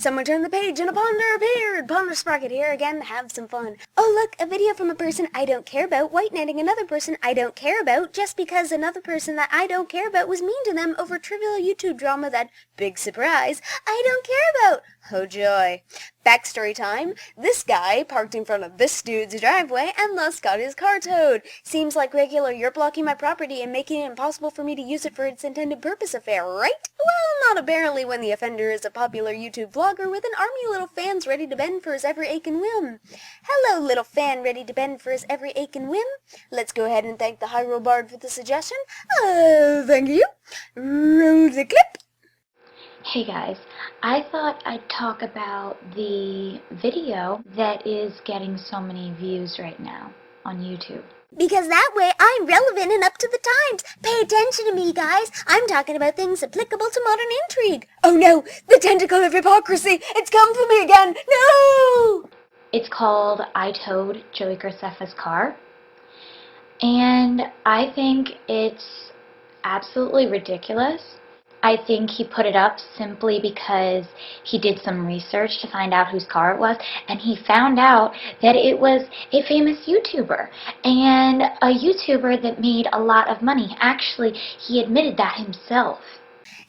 someone turned the page and a ponder appeared. Ponder Sprocket here again to have some fun. Oh look, a video from a person I don't care about white knighting another person I don't care about just because another person that I don't care about was mean to them over trivial YouTube drama that, big surprise, I don't care about. Oh joy. Backstory time. This guy parked in front of this dude's driveway and thus got his car towed. Seems like regular you're blocking my property and making it impossible for me to use it for its intended purpose affair, right? Well, not apparently when the offender is a popular YouTube vlogger with an army of little fans ready to bend for his every ache and whim. Hello, little fan ready to bend for his every ache and whim. Let's go ahead and thank the Hyrule Bard for the suggestion. Thank you. Roll the clip. Hey guys, I thought I'd talk about the video that is getting so many views right now on YouTube. Because that way I'm relevant and up to the times. Pay attention to me, guys. I'm talking about things applicable to modern intrigue. Oh no, the tentacle of hypocrisy. It's come for me again. No! It's called I Towed Joey Graceffa's Car. And I think it's absolutely ridiculous. I think he put it up simply because he did some research to find out whose car it was, and he found out that it was a famous YouTuber, and a YouTuber that made a lot of money. Actually, he admitted that himself.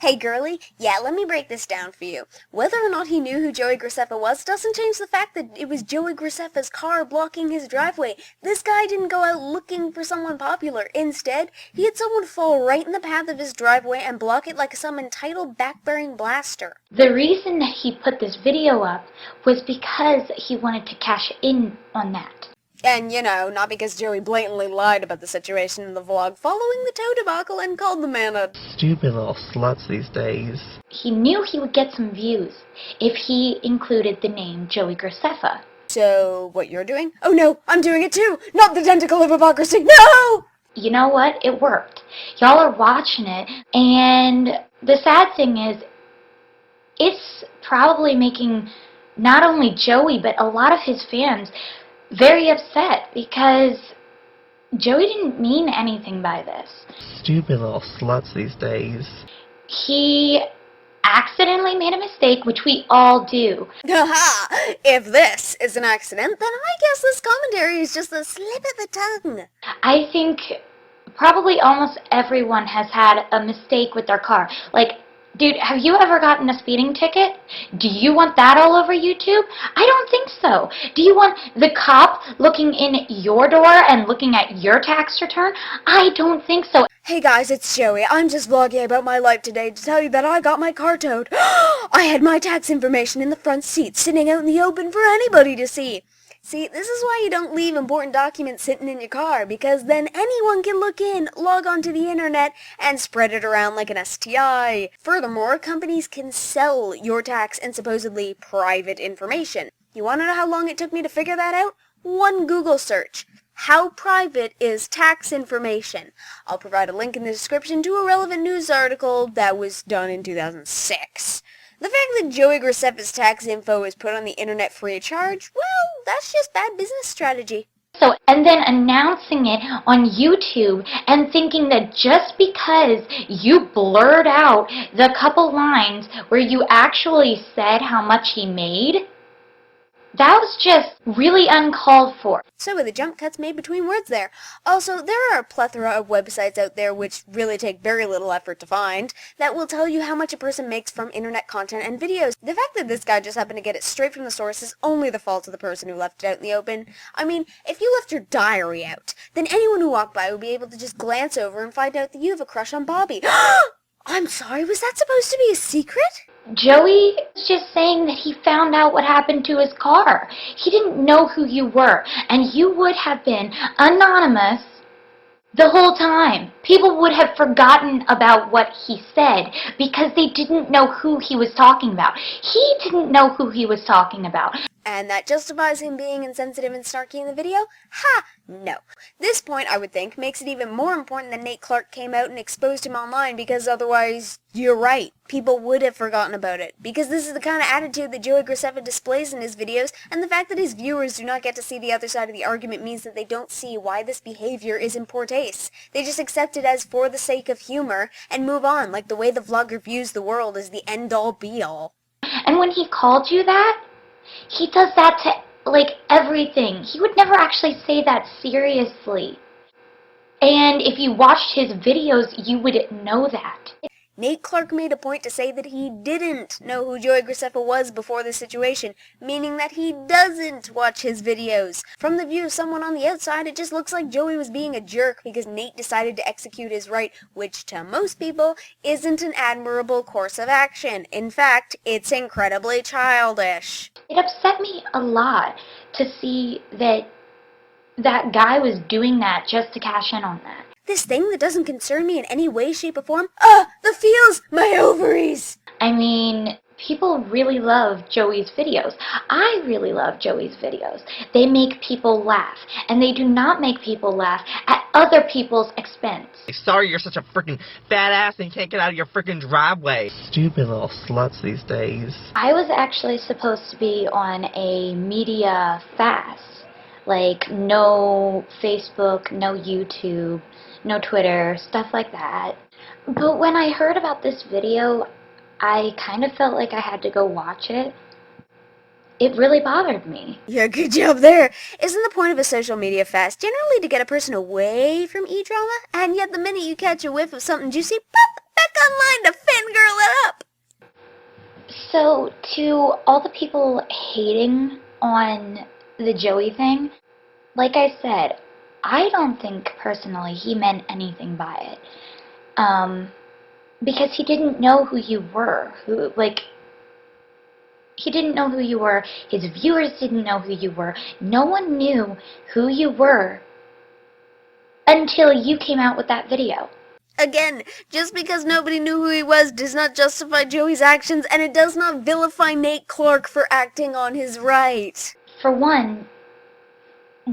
Hey girlie, yeah, let me break this down for you. Whether or not he knew who Joey Graceffa was doesn't change the fact that it was Joey Graceffa's car blocking his driveway. This guy didn't go out looking for someone popular. Instead, he had someone fall right in the path of his driveway and block it like some entitled back-bearing blaster. The reason that he put this video up was because he wanted to cash in on that. And, you know, not because Joey blatantly lied about the situation in the vlog following the tow debacle and called the man a stupid little sluts these days. He knew he would get some views if he included the name Joey Graceffa. So, what you're doing? Oh no, I'm doing it too! Not the tentacle of hypocrisy! No! You know what? It worked. Y'all are watching it, and the sad thing is, it's probably making not only Joey, but a lot of his fans very upset because Joey didn't mean anything by this. Stupid little sluts these days. He accidentally made a mistake, which we all do. Haha! If this is an accident, then I guess this commentary is just a slip of the tongue. I think probably almost everyone has had a mistake with their car. Like, dude, have you ever gotten a speeding ticket? Do you want that all over YouTube? I don't think so. Do you want the cop looking in your door and looking at your tax return? I don't think so. Hey guys, it's Joey. I'm just vlogging about my life today to tell you that I got my car towed. I had my tax information in the front seat, sitting out in the open for anybody to see. See, this is why you don't leave important documents sitting in your car, because then anyone can look in, log onto the internet, and spread it around like an STI. Furthermore, companies can sell your tax and supposedly private information. You want to know how long it took me to figure that out? One Google search. How private is tax information? I'll provide a link in the description to a relevant news article that was done in 2006. The fact that Joey Graceffa's tax info is put on the internet free of charge, well, that's just bad business strategy. So, and then announcing it on YouTube and thinking that just because you blurred out the couple lines where you actually said how much he made, that was just really uncalled for. So were the jump cuts made between words there. Also, there are a plethora of websites out there which really take very little effort to find that will tell you how much a person makes from internet content and videos. The fact that this guy just happened to get it straight from the source is only the fault of the person who left it out in the open. I mean, if you left your diary out, then anyone who walked by would be able to just glance over and find out that you have a crush on Bobby. I'm sorry, was that supposed to be a secret? Joey was just saying that he found out what happened to his car. He didn't know who you were, and you would have been anonymous the whole time. People would have forgotten about what he said because they didn't know who he was talking about. He didn't know who he was talking about. And that justifies him being insensitive and snarky in the video? Ha! No. This point, I would think, makes it even more important that Nate Clark came out and exposed him online, because otherwise, you're right, people would have forgotten about it. Because this is the kind of attitude that Joey Graceffa displays in his videos, and the fact that his viewers do not get to see the other side of the argument means that they don't see why this behavior is in poor taste. They just accept it as for the sake of humor, and move on, like the way the vlogger views the world as the end-all be-all. And when he called you that, he does that to, like, everything. He would never actually say that seriously. And if you watched his videos, you would know that. Nate Clark made a point to say that he didn't know who Joey Graceffa was before the situation, meaning that he doesn't watch his videos. From the view of someone on the outside, it just looks like Joey was being a jerk because Nate decided to execute his right, which to most people isn't an admirable course of action. In fact, it's incredibly childish. It upset me a lot to see that that guy was doing that just to cash in on that. This thing that doesn't concern me in any way, shape, or form? The feels! My ovaries! I mean, people really love Joey's videos. I really love Joey's videos. They make people laugh, and they do not make people laugh at other people's expense. Sorry you're such a freaking badass and you can't get out of your freaking driveway. Stupid little sluts these days. I was actually supposed to be on a media fast. Like, no Facebook, no YouTube, no Twitter, stuff like that. But when I heard about this video, I kind of felt like I had to go watch it. It really bothered me. Yeah, good job there. Isn't the point of a social media fast generally to get a person away from e-drama? And yet the minute you catch a whiff of something juicy, pop, back online to fangirl it up. So, to all the people hating on the Joey thing, like I said, I don't think personally he meant anything by it. Because he didn't know who you were. He didn't know who you were. His viewers didn't know who you were. No one knew who you were until you came out with that video. Again, just because nobody knew who he was does not justify Joey's actions, and it does not vilify Nate Clark for acting on his right. For one,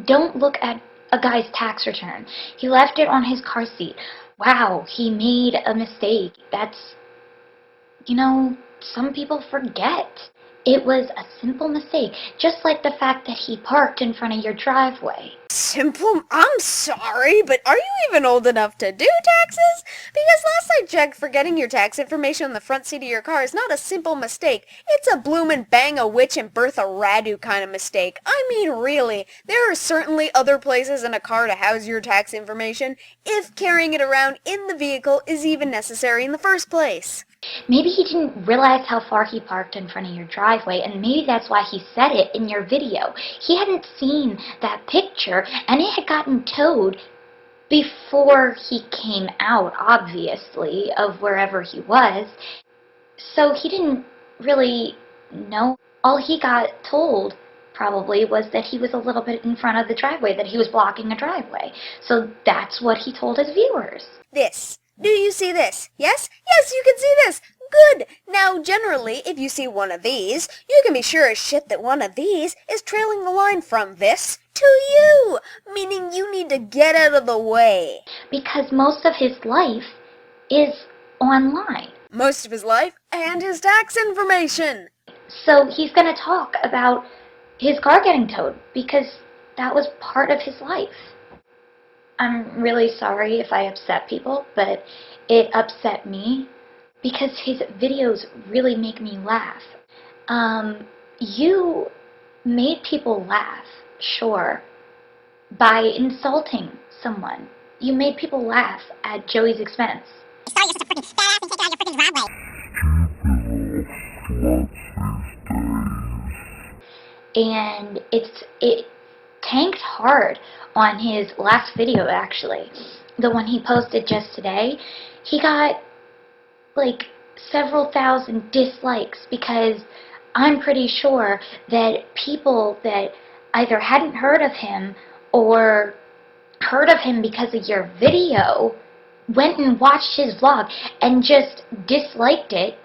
don't look at a guy's tax return. He left it on his car seat. Wow, he made a mistake. That's, some people forget. It was a simple mistake, just like the fact that he parked in front of your driveway. Simple? I'm sorry, but are you even old enough to do taxes? Because last I checked, forgetting your tax information on the front seat of your car is not a simple mistake. It's a bloomin' bang a witch and birth a Radu kind of mistake. I mean, really, there are certainly other places in a car to house your tax information, if carrying it around in the vehicle is even necessary in the first place. Maybe he didn't realize how far he parked in front of your driveway, and maybe that's why he said it in your video. He hadn't seen that picture, and it had gotten towed before he came out, obviously, of wherever he was. So he didn't really know. All he got told, probably, was that he was a little bit in front of the driveway, that he was blocking a driveway. So that's what he told his viewers. This. Do you see this? Yes? Yes, you can see this! Good! Now, generally, if you see one of these, you can be sure as shit that one of these is trailing the line from this to you! Meaning you need to get out of the way. Because most of his life is online. Most of his life and his tax information. So he's going to talk about his car getting towed because that was part of his life. I'm really sorry if I upset people, but it upset me because his videos really make me laugh. You made people laugh, sure, by insulting someone. You made people laugh at Joey's expense. Sorry, you're such a freaking badass and can't get out of your freaking driveway. And it tanked hard on his last video, actually. The one he posted just today. He got like several thousand dislikes because I'm pretty sure that people that either hadn't heard of him or heard of him because of your video went and watched his vlog and just disliked it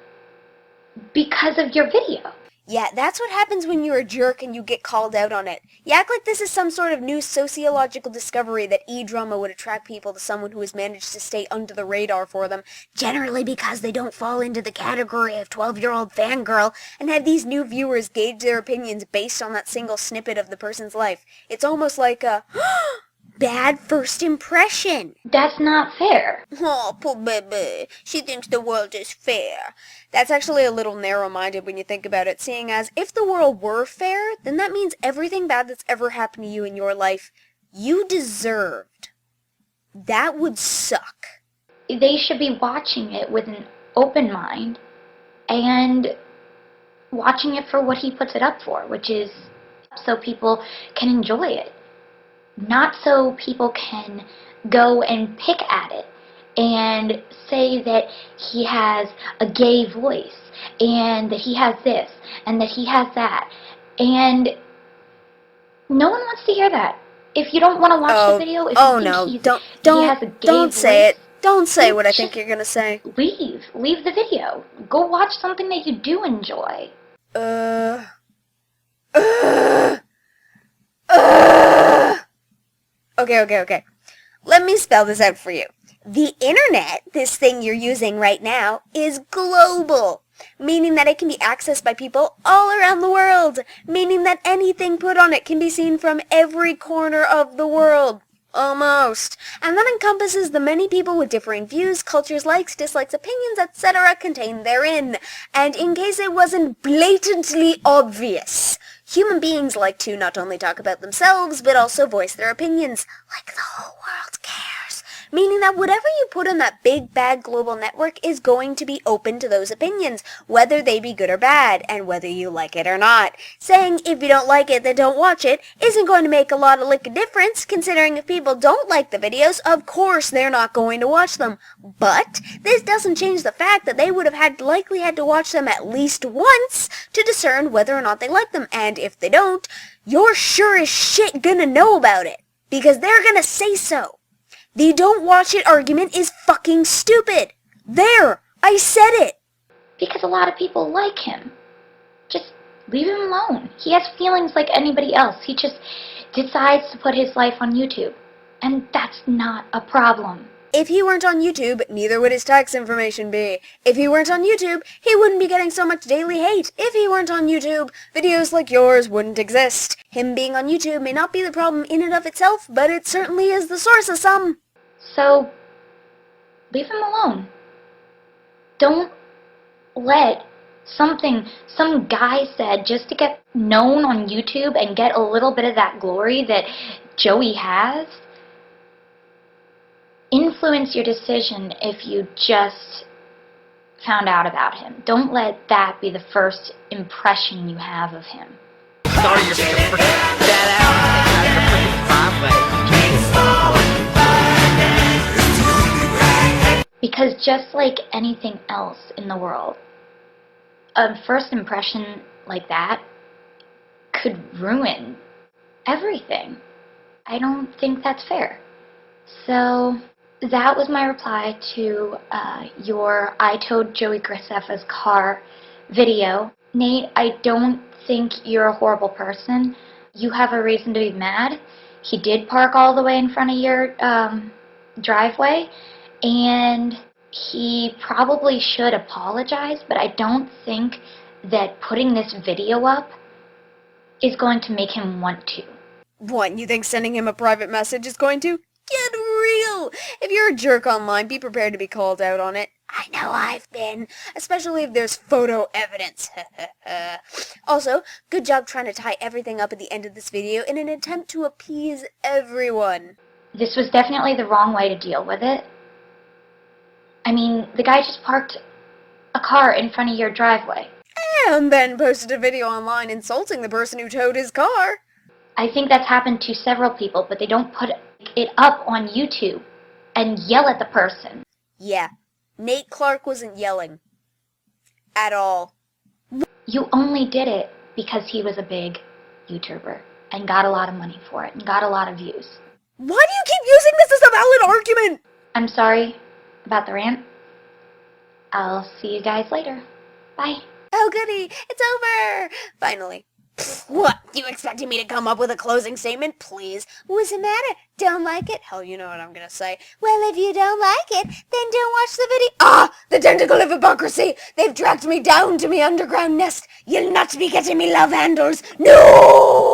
because of your video. Yeah, that's what happens when you're a jerk and you get called out on it. You act like this is some sort of new sociological discovery that e-drama would attract people to someone who has managed to stay under the radar for them, generally because they don't fall into the category of 12-year-old fangirl, and have these new viewers gauge their opinions based on that single snippet of the person's life. It's almost like a, bad first impression. That's not fair. Oh, poor baby. She thinks the world is fair. That's actually a little narrow-minded when you think about it, seeing as if the world were fair, then that means everything bad that's ever happened to you in your life, you deserved. That would suck. They should be watching it with an open mind and watching it for what he puts it up for, which is so people can enjoy it. Not so people can go and pick at it and say that he has a gay voice and that he has this and that he has that. And no one wants to hear that. If you don't want to watch the video, if you think he has a gay don't say voice, it. Don't say what I think you're gonna say. Leave the video. Go watch something that you do enjoy. Okay. Let me spell this out for you. The internet, this thing you're using right now, is global, meaning that it can be accessed by people all around the world, meaning that anything put on it can be seen from every corner of the world. Almost. And that encompasses the many people with differing views, cultures, likes, dislikes, opinions, etc. contained therein. And in case it wasn't blatantly obvious, human beings like to not only talk about themselves, but also voice their opinions, like the whole world cares. Meaning that whatever you put on that big, bad global network is going to be open to those opinions, whether they be good or bad, and whether you like it or not. Saying if you don't like it, then don't watch it, isn't going to make a lot of lick of difference, considering if people don't like the videos, of course they're not going to watch them. But this doesn't change the fact that they would have likely had to watch them at least once to discern whether or not they like them, and if they don't, you're sure as shit gonna know about it, because they're gonna say so. The don't watch it argument is fucking stupid. There, I said it. Because a lot of people like him. Just leave him alone. He has feelings like anybody else. He just decides to put his life on YouTube. And that's not a problem. If he weren't on YouTube, neither would his tax information be. If he weren't on YouTube, he wouldn't be getting so much daily hate. If he weren't on YouTube, videos like yours wouldn't exist. Him being on YouTube may not be the problem in and of itself, but it certainly is the source of some. So, leave him alone. Don't let something some guy said just to get known on YouTube and get a little bit of that glory that Joey has influence your decision if you just found out about him. Don't let that be the first impression you have of him. Sorry, you're such a freaking badass and take it out of your freaking driveway. Because just like anything else in the world, a first impression like that could ruin everything. I don't think that's fair. So that was my reply to your I Towed Joey Graceffa's Car video. Nate, I don't think you're a horrible person. You have a reason to be mad. He did park all the way in front of your driveway, and he probably should apologize, but I don't think that putting this video up is going to make him want to. What, you think sending him a private message is going to? Get real! If you're a jerk online, be prepared to be called out on it. I know I've been, especially if there's photo evidence. Also, good job trying to tie everything up at the end of this video in an attempt to appease everyone. This was definitely the wrong way to deal with it. I mean, the guy just parked a car in front of your driveway. And then posted a video online insulting the person who towed his car. I think that's happened to several people, but they don't put it up on YouTube and yell at the person. Yeah, Nate Clark wasn't yelling. At all. You only did it because he was a big YouTuber and got a lot of money for it and got a lot of views. Why do you keep using this as a valid argument? I'm sorry about the rant. I'll see you guys later. Bye. Oh goody, it's over! Finally. What? You expected me to come up with a closing statement? Please. What's the matter? Don't like it? Hell, you know what I'm gonna say. Well, if you don't like it, then don't watch the video. Ah! The tentacle of hypocrisy! They've tracked me down to me underground nest. You'll not be getting me love handles. No!